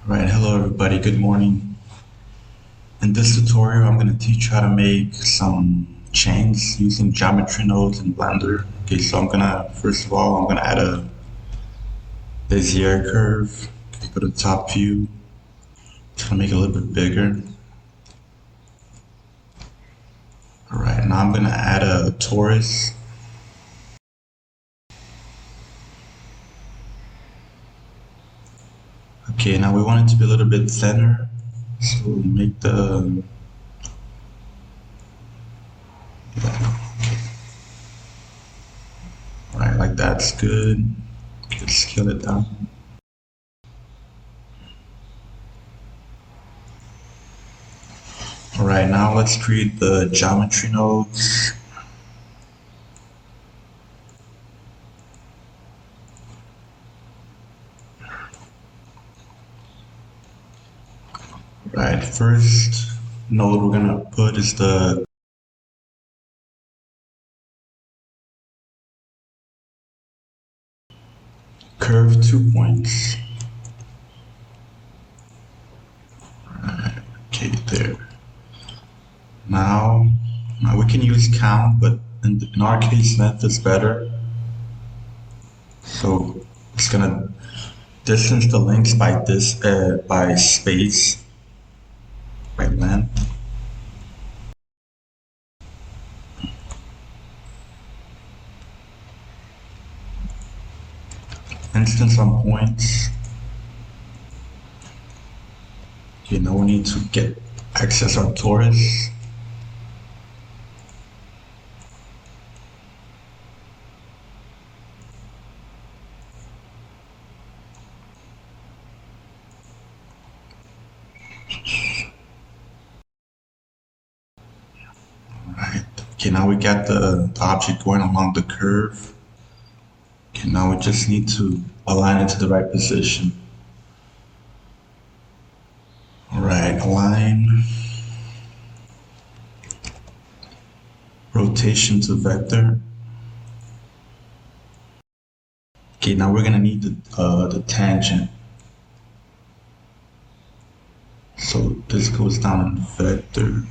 Right, hello everybody, good morning. In this tutorial, I'm going to teach you how to make some chains using geometry nodes in Blender. Okay, so first of all, I'm going to add a Bezier curve. Okay, go to top view. Just going to make it a little bit bigger. All right, now I'm going to add a torus. Okay, now we want it to be a little bit thinner. So make the Alright, like that's good. Let's scale it down. Alright, now let's create the geometry nodes. Right, first node we're gonna put is the curve 2 points. Right, okay, there. Now we can use count, but in our case, length is better. So it's gonna distance the links by by space, by length. Instance on points. Okay, now we need to get access our torus. Alright, okay, now we got the object going along the curve. Okay, now we just need to align it to the right position. Alright, align. Rotation to vector. Okay, now we're gonna need the tangent. So this goes down in vector.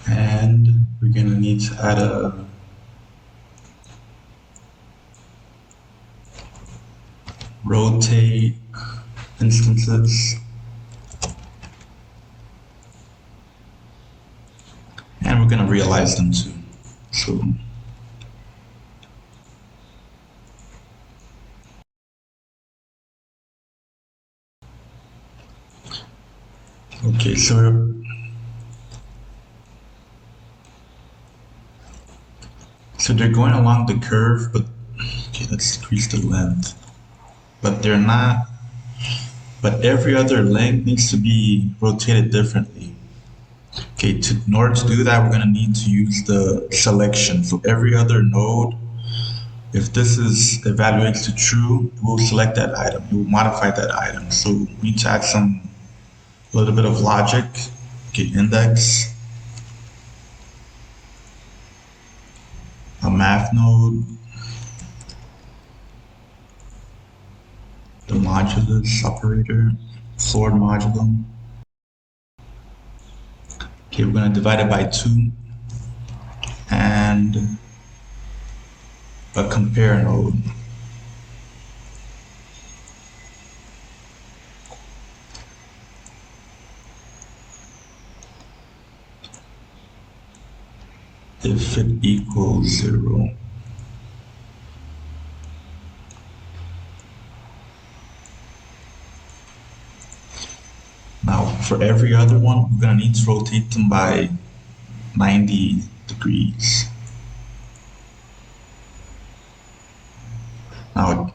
And we're gonna need to add a rotate instances. And we're gonna realize them too. So okay, so they're going along the curve, but okay, let's decrease the length. But they're not, but every other length needs to be rotated differently. Okay, in order to do that, we're gonna need to use the selection. So every other node, if this is evaluates to true, we'll select that item, we'll modify that item. So we need to add a little bit of logic. Okay, index, a math node, the modulus operator, sort modulum. Okay, we're going to divide it by 2 and a compare node. If it equals 0. Now, for every other one, we're going to need to rotate them by 90 degrees. Now,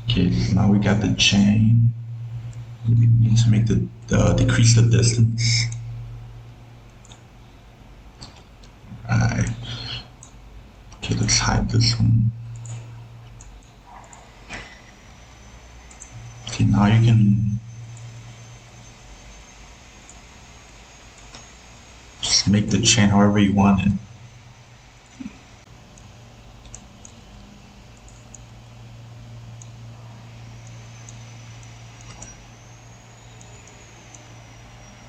okay, so now we got the chain. We need to make decrease the distance. Alright. Okay, let's hide this one. Okay, now you can just make the chain however you want it.